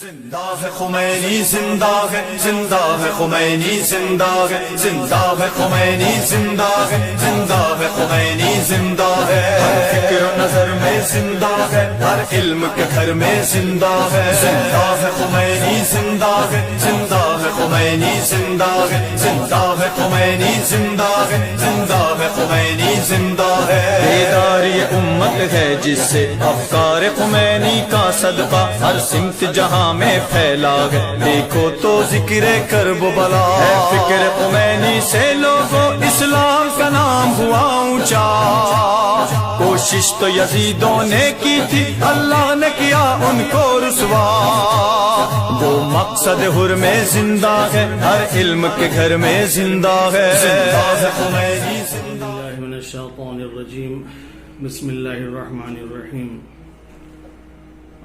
زندہ ہے خمینی زندہ ہے خمینی زندہ ہے خمینی زندہ ہے خمینی زندہ ہے ہر فکر و نظر میں زندہ ہے ہر علم کے گھر میں زندہ ہے خمینی زندہ ہے خمینی زندہ ہے خمینی زندہ ہے خمینی زندہ ہے بیداری امت ہے جس سے افکار خمینی کا صدقہ ہر سمت جہاں میں پھیلا ہے، دیکھو تو ذکر کرب و بلا ہے فکر خمینی سے لوگوں اسلام کا نام ہوا اونچا، کوشش تو یزیدوں نے کی تھی اللہ نے کیا ان کو رسوا، وہ مقصد حر میں زندہ ہے ہر علم کے گھر میں زندہ ہے خمینی زندہ من الشیطان الرجیم بسم اللہ الرحمن الرحیم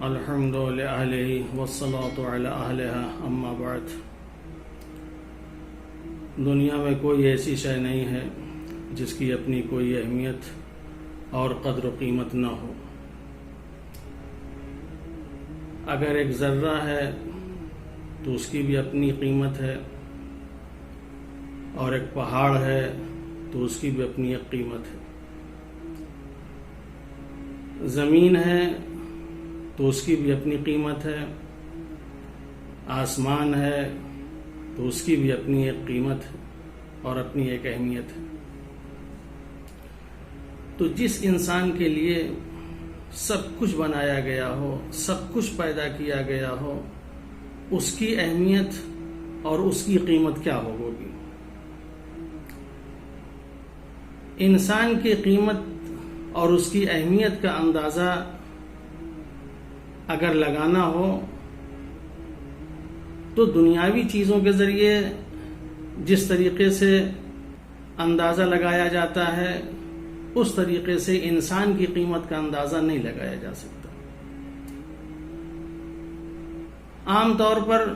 الحمد للہ والصلاة علی اہلہا اما بعد۔ دنیا میں کوئی ایسی شے نہیں ہے جس کی اپنی کوئی اہمیت اور قدر و قیمت نہ ہو۔ اگر ایک ذرہ ہے تو اس کی بھی اپنی قیمت ہے، اور ایک پہاڑ ہے تو اس کی بھی اپنی ایک قیمت ہے۔ زمین ہے تو اس کی بھی اپنی قیمت ہے، آسمان ہے تو اس کی بھی اپنی ایک قیمت ہے اور اپنی ایک اہمیت ہے۔ تو جس انسان کے لیے سب کچھ بنایا گیا ہو، سب کچھ پیدا کیا گیا ہو، اس کی اہمیت اور اس کی قیمت کیا ہوگی؟ انسان کی قیمت اور اس کی اہمیت کا اندازہ اگر لگانا ہو تو دنیاوی چیزوں کے ذریعے جس طریقے سے اندازہ لگایا جاتا ہے اس طریقے سے انسان کی قیمت کا اندازہ نہیں لگایا جا سکتا۔ عام طور پر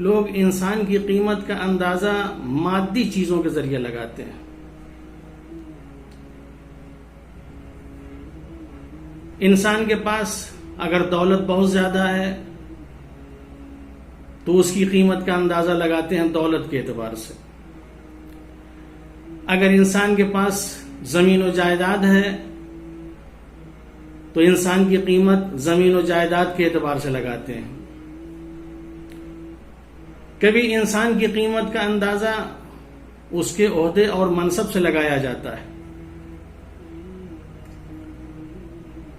لوگ انسان کی قیمت کا اندازہ مادی چیزوں کے ذریعے لگاتے ہیں۔ انسان کے پاس اگر دولت بہت زیادہ ہے تو اس کی قیمت کا اندازہ لگاتے ہیں دولت کے اعتبار سے۔ اگر انسان کے پاس زمین و جائیداد ہے تو انسان کی قیمت زمین و جائیداد کے اعتبار سے لگاتے ہیں۔ کبھی انسان کی قیمت کا اندازہ اس کے عہدے اور منصب سے لگایا جاتا ہے،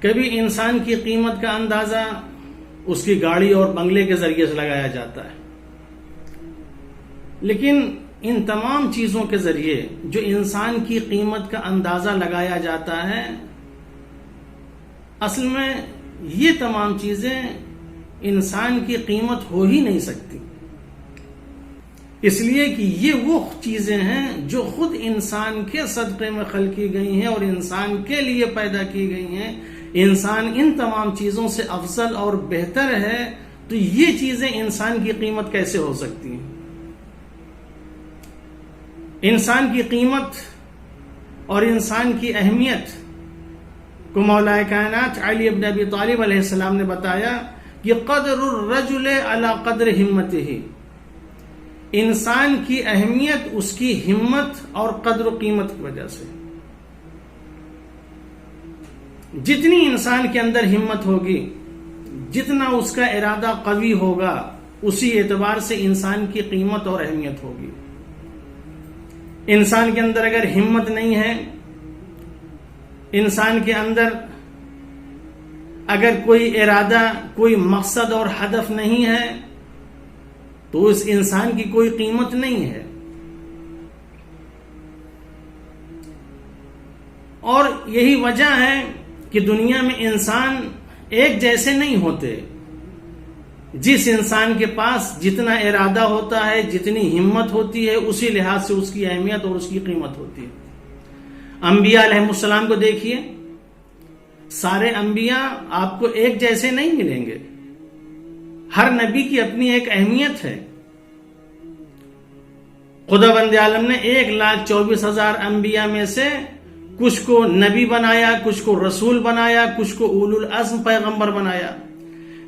کبھی انسان کی قیمت کا اندازہ اس کی گاڑی اور بنگلے کے ذریعے سے لگایا جاتا ہے۔ لیکن ان تمام چیزوں کے ذریعے جو انسان کی قیمت کا اندازہ لگایا جاتا ہے، اصل میں یہ تمام چیزیں انسان کی قیمت ہو ہی نہیں سکتی، اس لیے کہ یہ وہ چیزیں ہیں جو خود انسان کے صدقے میں خلق کی گئی ہیں اور انسان کے لیے پیدا کی گئی ہیں۔ انسان ان تمام چیزوں سے افضل اور بہتر ہے، تو یہ چیزیں انسان کی قیمت کیسے ہو سکتی ہیں؟ انسان کی قیمت اور انسان کی اہمیت کو مولا کائنات علی بن ابی طالب علیہ السلام نے بتایا کہ قدر الرجل علی قدر ہمتہ، انسان کی اہمیت اس کی ہمت اور قدر و قیمت کی وجہ سے۔ جتنی انسان کے اندر ہمت ہوگی، جتنا اس کا ارادہ قوی ہوگا، اسی اعتبار سے انسان کی قیمت اور اہمیت ہوگی۔ انسان کے اندر اگر ہمت نہیں ہے، انسان کے اندر اگر کوئی ارادہ، کوئی مقصد اور ہدف نہیں ہے، تو اس انسان کی کوئی قیمت نہیں ہے۔ اور یہی وجہ ہے کہ دنیا میں انسان ایک جیسے نہیں ہوتے۔ جس انسان کے پاس جتنا ارادہ ہوتا ہے، جتنی ہمت ہوتی ہے، اسی لحاظ سے اس کی اہمیت اور اس کی قیمت ہوتی ہے۔ انبیاء علیہ السلام کو دیکھیے، سارے انبیاء آپ کو ایک جیسے نہیں ملیں گے، ہر نبی کی اپنی ایک اہمیت ہے۔ خداوند عالم نے 1,24,000 انبیاء میں سے کچھ کو نبی بنایا، کچھ کو رسول بنایا، کچھ کو اولو العزم پیغمبر بنایا۔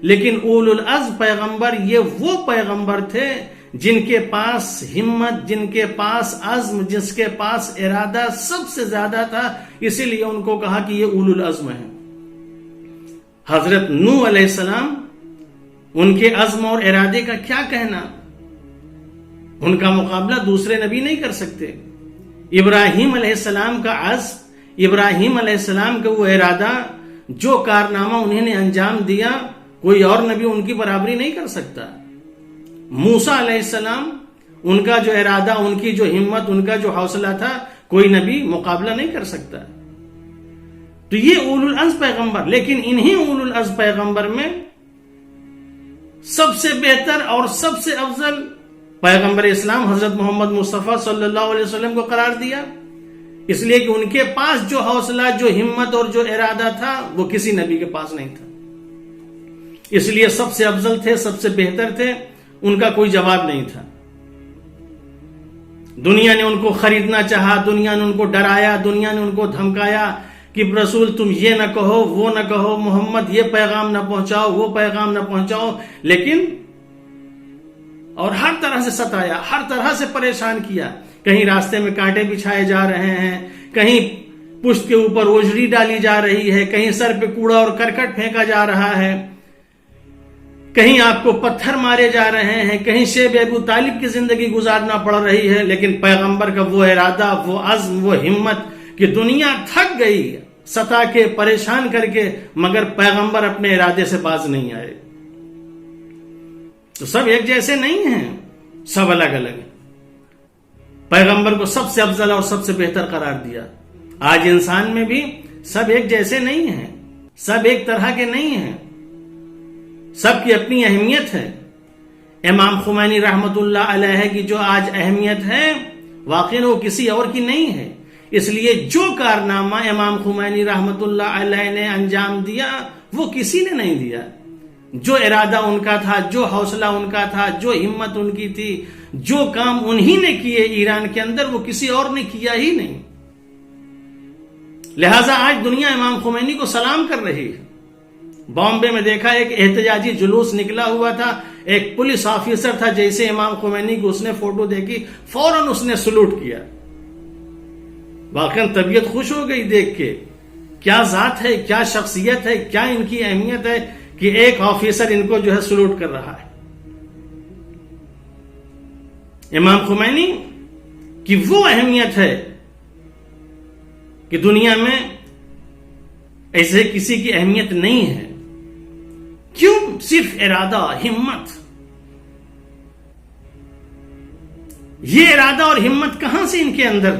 لیکن اولو العزم پیغمبر یہ وہ پیغمبر تھے جن کے پاس ہمت، جن کے پاس عزم، جس کے پاس ارادہ سب سے زیادہ تھا، اسی لیے ان کو کہا کہ یہ اولو العزم ہیں۔ حضرت نوح علیہ السلام، ان کے عزم اور ارادے کا کیا کہنا، ان کا مقابلہ دوسرے نبی نہیں کر سکتے۔ ابراہیم علیہ السلام کا عزم، ابراہیم علیہ السلام کا وہ ارادہ، جو کارنامہ انہیں نے انجام دیا، کوئی اور نبی ان کی برابری نہیں کر سکتا۔ موسیٰ علیہ السلام، ان کا جو ارادہ، ان کی جو ہمت، ان کا جو حوصلہ تھا، کوئی نبی مقابلہ نہیں کر سکتا۔ تو یہ اولو العزم پیغمبر، لیکن انہی اولو العزم پیغمبر میں سب سے بہتر اور سب سے افضل پیغمبر اسلام حضرت محمد مصطفیٰ صلی اللہ علیہ وسلم کو قرار دیا، اس لیے کہ ان کے پاس جو حوصلہ، جو ہمت اور جو ارادہ تھا، وہ کسی نبی کے پاس نہیں تھا، اس لیے سب سے افضل تھے، سب سے بہتر تھے، ان کا کوئی جواب نہیں تھا۔ دنیا نے ان کو خریدنا چاہا، دنیا نے ان کو ڈرایا، دنیا نے ان کو دھمکایا کہ رسول تم یہ نہ کہو، وہ نہ کہو، محمد یہ پیغام نہ پہنچاؤ، وہ پیغام نہ پہنچاؤ، لیکن اور ہر طرح سے ستایا، ہر طرح سے پریشان کیا۔ کہیں راستے میں کانٹے بچھائے جا رہے ہیں، کہیں پشت کے اوپر اوجڑی ڈالی جا رہی ہے، کہیں سر پہ کوڑا اور کرکٹ پھینکا جا رہا ہے، کہیں آپ کو پتھر مارے جا رہے ہیں، کہیں شیب ابو طالب کی زندگی گزارنا پڑ رہی ہے، لیکن پیغمبر کا وہ ارادہ، وہ عزم، وہ ہمت کہ دنیا تھک گئی ستا کے، پریشان کر کے، مگر پیغمبر اپنے ارادے سے باز نہیں آئے۔ تو سب ایک جیسے نہیں ہیں، سب الگ الگ ہیں۔ پیغمبر کو سب سے افضل اور سب سے بہتر قرار دیا۔ آج انسان میں بھی سب ایک جیسے نہیں ہیں، سب ایک طرح کے نہیں ہیں، سب کی اپنی اہمیت ہے۔ امام خمینی رحمت اللہ علیہ کی جو آج اہمیت ہے، واقعی وہ کسی اور کی نہیں ہے، اس لیے جو کارنامہ امام خمینی رحمت اللہ علیہ نے انجام دیا، وہ کسی نے نہیں دیا۔ جو ارادہ ان کا تھا، جو حوصلہ ان کا تھا، جو ہمت ان کی تھی، جو کام انہی نے کیے ایران کے اندر، وہ کسی اور نے کیا ہی نہیں۔ لہذا آج دنیا امام خمینی کو سلام کر رہی ہے۔ بامبے میں دیکھا ایک احتجاجی جلوس نکلا ہوا تھا، ایک پولیس آفیسر تھا، جیسے امام خمینی کو اس نے فوٹو دیکھی، فوراً اس نے سلوٹ کیا۔ واقعاً طبیعت خوش ہو گئی دیکھ کے، کیا ذات ہے، کیا شخصیت ہے، کیا ان کی اہمیت ہے کہ ایک آفیسر ان کو جو ہے سلوٹ کر رہا ہے۔ امام خمینی کی وہ اہمیت ہے کہ دنیا میں ایسے کسی کی اہمیت نہیں ہے۔ کیوں؟ صرف ارادہ، ہمت۔ یہ ارادہ اور ہمت کہاں سے ان کے اندر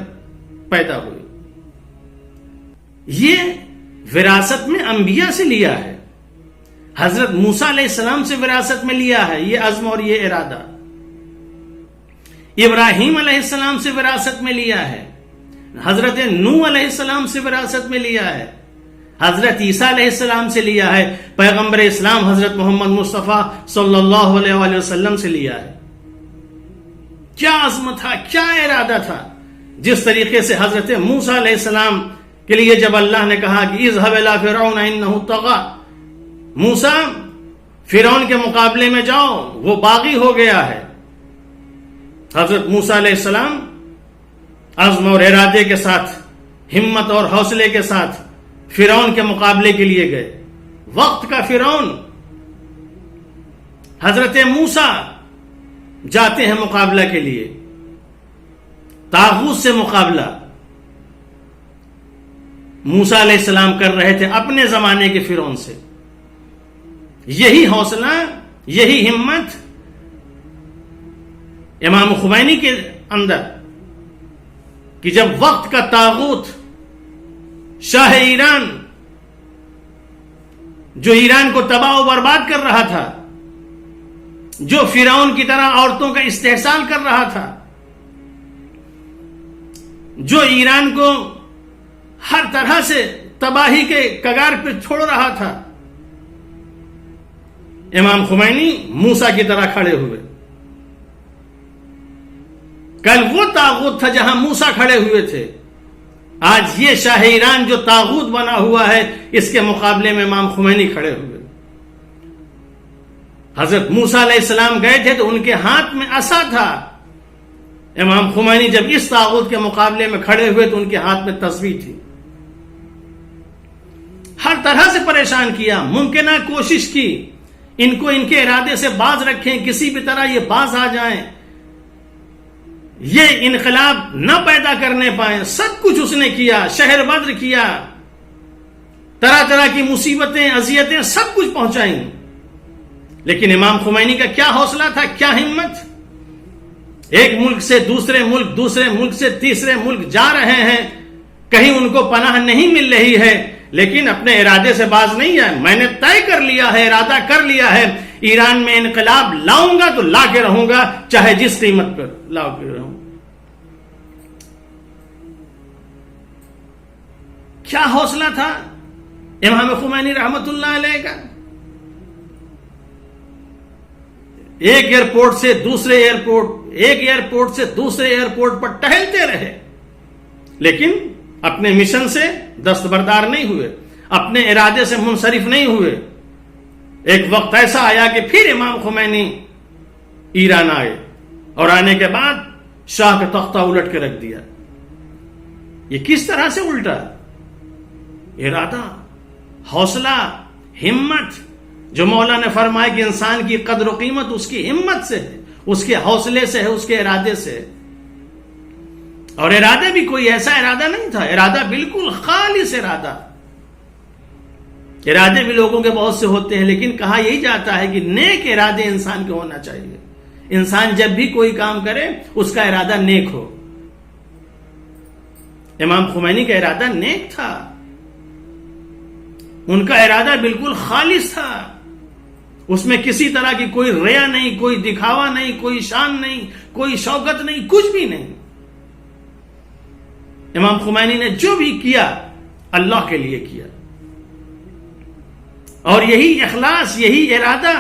پیدا ہوئی؟ یہ وراثت میں انبیاء سے لیا ہے، حضرت موسیٰ علیہ السلام سے وراثت میں لیا ہے یہ عزم اور یہ ارادہ، ابراہیم علیہ السلام سے وراثت میں لیا ہے، حضرت نوح علیہ السلام سے وراثت میں لیا ہے، حضرت عیسیٰ علیہ السلام سے لیا ہے، پیغمبر اسلام حضرت محمد مصطفیٰ صلی اللہ علیہ وسلم سے لیا ہے۔ کیا عزم تھا، کیا ارادہ تھا، جس طریقے سے حضرت موسیٰ علیہ السلام کے لیے جب اللہ نے کہا کہ اذهب الى فرعون انه طغى، موسیٰ فرعون کے مقابلے میں جاؤ، وہ باغی ہو گیا ہے، حضرت موسیٰ علیہ السلام عزم اور ارادے کے ساتھ، ہمت اور حوصلے کے ساتھ فرعون کے مقابلے کے لیے گئے۔ وقت کا فرعون، حضرت موسیٰ جاتے ہیں مقابلہ کے لیے، طاغوت سے مقابلہ موسیٰ علیہ السلام کر رہے تھے اپنے زمانے کے فرعون سے۔ یہی حوصلہ، یہی ہمت امام خمینی کے اندر کہ جب وقت کا طاغوت شاہ ایران، جو ایران کو تباہ و برباد کر رہا تھا، جو فرعون کی طرح عورتوں کا استحصال کر رہا تھا، جو ایران کو ہر طرح سے تباہی کے کگار پہ چھوڑ رہا تھا، امام خمینی موسیٰ کی طرح کھڑے ہوئے۔ کل وہ طاغوت تھا جہاں موسیٰ کھڑے ہوئے تھے، آج یہ شاہ ایران جو طاغوت بنا ہوا ہے، اس کے مقابلے میں امام خمینی کھڑے ہوئے۔ حضرت موسیٰ علیہ السلام گئے تھے تو ان کے ہاتھ میں عصا تھا. امام خمینی جب اس طاغوت کے مقابلے میں کھڑے ہوئے تو ان کے ہاتھ میں تسبیح تھی. ہر طرح سے پریشان کیا, ممکنہ کوشش کی ان کو ان کے ارادے سے باز رکھیں, کسی بھی طرح یہ باز آ جائیں, یہ انقلاب نہ پیدا کرنے پائیں. سب کچھ اس نے کیا, شہر بدر کیا, طرح طرح کی مصیبتیں, اذیتیں, سب کچھ پہنچائیں. لیکن امام خمینی کا کیا حوصلہ تھا, کیا ہمت. ایک ملک سے دوسرے ملک, دوسرے ملک سے تیسرے ملک جا رہے ہیں, کہیں ان کو پناہ نہیں مل رہی ہے, لیکن اپنے ارادے سے باز نہیں ہے. میں نے طے کر لیا ہے, ارادہ کر لیا ہے, ایران میں انقلاب لاؤں گا تو لا کے رہوں گا, چاہے جس قیمت پر لا کے رہوں. کیا حوصلہ تھا امام خمینی رحمت اللہ علیہ کا. ایک ایئرپورٹ سے دوسرے ایئرپورٹ, ایک ایئرپورٹ سے دوسرے ایئرپورٹ پر ٹہلتے رہے, لیکن اپنے مشن سے دستبردار نہیں ہوئے, اپنے ارادے سے منصرف نہیں ہوئے. ایک وقت ایسا آیا کہ پھر امام خمینی ایران آئے, اور آنے کے بعد شاہ کا تختہ الٹ کے رکھ دیا. یہ کس طرح سے الٹا؟ ارادہ, حوصلہ, ہمت. جو مولا نے فرمایا کہ انسان کی قدر و قیمت اس کی ہمت سے ہے, اس کے حوصلے سے ہے, اس کے ارادے سے. اور ارادہ بھی کوئی ایسا ارادہ نہیں تھا, ارادہ بالکل خالص ارادہ. ارادے بھی لوگوں کے بہت سے ہوتے ہیں, لیکن کہا یہی جاتا ہے کہ نیک ارادے انسان کے ہونا چاہیے. انسان جب بھی کوئی کام کرے اس کا ارادہ نیک ہو. امام خمینی کا ارادہ نیک تھا, ان کا ارادہ بالکل خالص تھا. اس میں کسی طرح کی کوئی ریا نہیں, کوئی دکھاوا نہیں, کوئی شان نہیں, کوئی شوکت نہیں, کچھ بھی نہیں. امام خمینی نے جو بھی کیا اللہ کے لیے کیا, اور یہی اخلاص, یہی ارادہ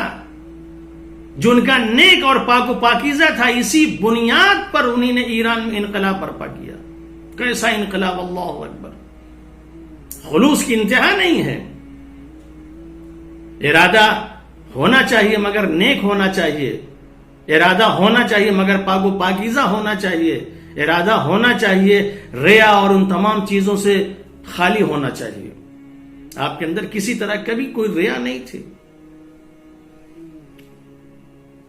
جو ان کا نیک اور پاک و پاکیزہ تھا, اسی بنیاد پر انہی نے ایران میں انقلاب برپا کیا. کیسا انقلاب, اللہ اکبر. خلوص کی انتہا نہیں ہے. ارادہ ہونا چاہیے مگر نیک ہونا چاہیے, ارادہ ہونا چاہیے مگر پاک و پاکیزہ ہونا چاہیے, ارادہ ہونا چاہیے ریا اور ان تمام چیزوں سے خالی ہونا چاہیے. آپ کے اندر کسی طرح کبھی کوئی ریا نہیں تھی.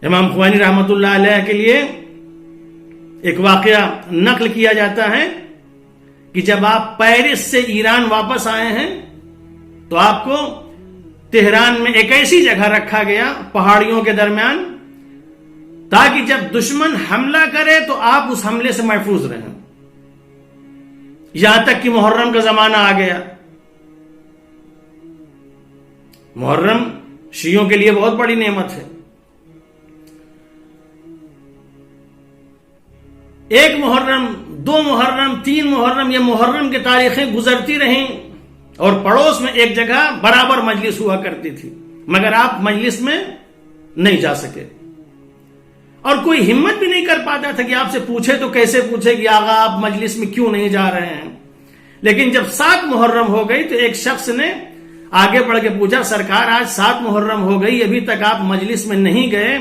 امام خمینی رحمت اللہ علیہ کے لیے ایک واقعہ نقل کیا جاتا ہے کہ جب آپ پیرس سے ایران واپس آئے ہیں تو آپ کو تہران میں ایک ایسی جگہ رکھا گیا پہاڑیوں کے درمیان, تاکہ جب دشمن حملہ کرے تو آپ اس حملے سے محفوظ رہیں. یہاں تک کہ محرم کا زمانہ آ گیا. محرم شیعوں کے لیے بہت بڑی نعمت ہے. ایک محرم, دو محرم, تین محرم, یہ محرم کی تاریخیں گزرتی رہیں, اور پڑوس میں ایک جگہ برابر مجلس ہوا کرتی تھی, مگر آپ مجلس میں نہیں جا سکے. اور کوئی ہمت بھی نہیں کر پاتا تھا کہ آپ سے پوچھے تو کیسے پوچھے کہ آغا آپ مجلس میں کیوں نہیں جا رہے ہیں. لیکن جب 7 محرم ہو گئی تو ایک شخص نے آگے بڑھ کے پوچھا, سرکار آج 7 محرم ہو گئی, ابھی تک آپ مجلس میں نہیں گئے.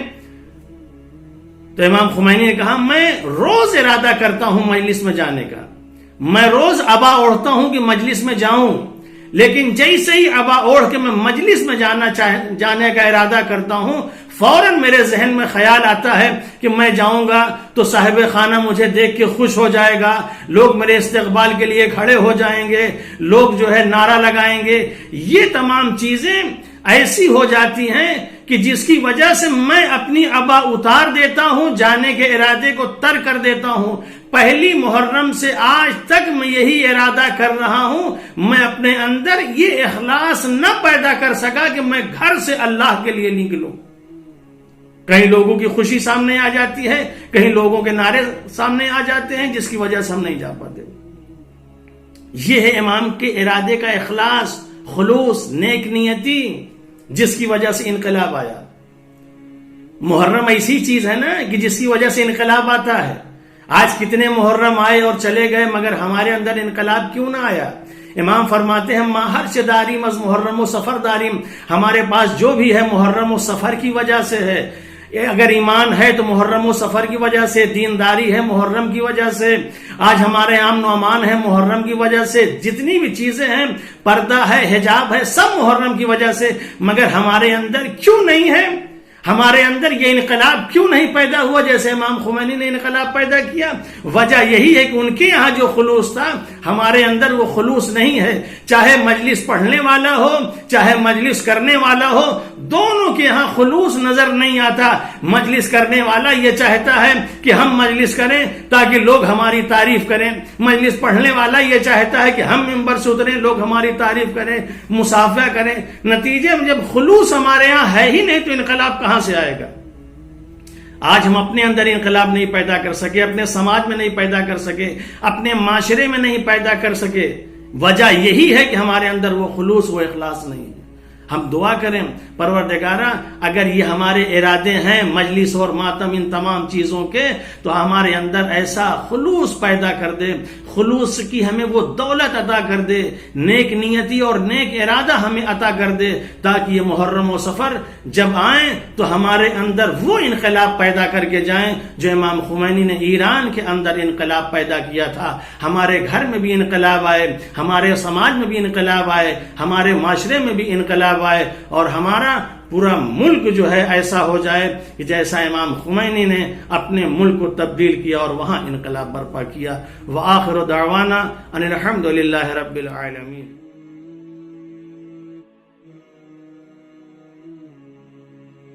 تو امام خمینی نے کہا, میں روز ارادہ کرتا ہوں مجلس میں جانے کا, میں روز عبا اوڑھتا ہوں کہ مجلس میں جاؤں, لیکن جیسے ہی عبا اوڑھ کے میں مجلس میں جانے کا ارادہ کرتا ہوں, فوراً میرے ذہن میں خیال آتا ہے کہ میں جاؤں گا تو صاحب خانہ مجھے دیکھ کے خوش ہو جائے گا, لوگ میرے استقبال کے لیے کھڑے ہو جائیں گے, لوگ جو ہے نعرہ لگائیں گے. یہ تمام چیزیں ایسی ہو جاتی ہیں کہ جس کی وجہ سے میں اپنی عبا اتار دیتا ہوں, جانے کے ارادے کو ترک کر دیتا ہوں. پہلی محرم سے آج تک میں یہی ارادہ کر رہا ہوں, میں اپنے اندر یہ اخلاص نہ پیدا کر سکا کہ میں گھر سے اللہ کے لیے نکلوں. کہیں لوگوں کی خوشی سامنے آ جاتی ہے, کہیں لوگوں کے نعرے سامنے آ جاتے ہیں, جس کی وجہ سے ہم نہیں جا پاتے. یہ ہے امام کے ارادے کا اخلاص, خلوص, نیک نیتی, جس کی وجہ سے انقلاب آیا. محرم ایسی چیز ہے نا کہ جس کی وجہ سے انقلاب آتا ہے. آج کتنے محرم آئے اور چلے گئے, مگر ہمارے اندر انقلاب کیوں نہ آیا؟ امام فرماتے ہیں ماہر سے داریم از محرم و سفر داریم، ہمارے پاس جو بھی ہے محرم و سفر کی وجہ سے ہے. اگر ایمان ہے تو محرم و سفر کی وجہ سے، دینداری ہے محرم کی وجہ سے، آج ہمارے امن و امان ہے محرم کی وجہ سے، جتنی بھی چیزیں ہیں، پردہ ہے، حجاب ہے، سب محرم کی وجہ سے. مگر ہمارے اندر کیوں نہیں ہے؟ ہمارے اندر یہ انقلاب کیوں نہیں پیدا ہوا جیسے امام خمینی نے انقلاب پیدا کیا؟ وجہ یہی ہے کہ ان کے یہاں جو خلوص تھا ہمارے اندر وہ خلوص نہیں ہے. چاہے مجلس پڑھنے والا ہو چاہے مجلس کرنے والا ہو، دونوں کے یہاں خلوص نظر نہیں آتا. مجلس کرنے والا یہ چاہتا ہے کہ ہم مجلس کریں تاکہ لوگ ہماری تعریف کریں، مجلس پڑھنے والا یہ چاہتا ہے کہ ہم منبر سے اتریں لوگ ہماری تعریف کریں، مصافحہ کریں. نتیجے میں جب خلوص ہمارے یہاں ہے ہی نہیں تو انقلاب کہاں سے آئے گا؟ آج ہم اپنے اندر انقلاب نہیں پیدا کر سکے، اپنے سماج میں نہیں پیدا کر سکے، اپنے معاشرے میں نہیں پیدا کر سکے. وجہ یہی ہے کہ ہمارے اندر وہ خلوص، وہ اخلاص نہیں ہے. ہم دعا کریں پروردگارہ اگر یہ ہمارے ارادے ہیں مجلس اور ماتم ان تمام چیزوں کے، تو ہمارے اندر ایسا خلوص پیدا کر دے، خلوص کی ہمیں وہ دولت عطا کر دے، نیک نیتی اور نیک ارادہ ہمیں عطا کر دے، تاکہ یہ محرم و سفر جب آئیں تو ہمارے اندر وہ انقلاب پیدا کر کے جائیں جو امام خمینی نے ایران کے اندر انقلاب پیدا کیا تھا. ہمارے گھر میں بھی انقلاب آئے، ہمارے سماج میں بھی انقلاب آئے، ہمارے معاشرے میں بھی انقلاب آئے، اور ہمارا پورا ملک جو ہے ایسا ہو جائے کہ جیسا امام خمینی نے اپنے ملک کو تبدیل کیا اور وہاں انقلاب برپا کیا. وآخر دعوانا ان الحمد للہ رب العالمین.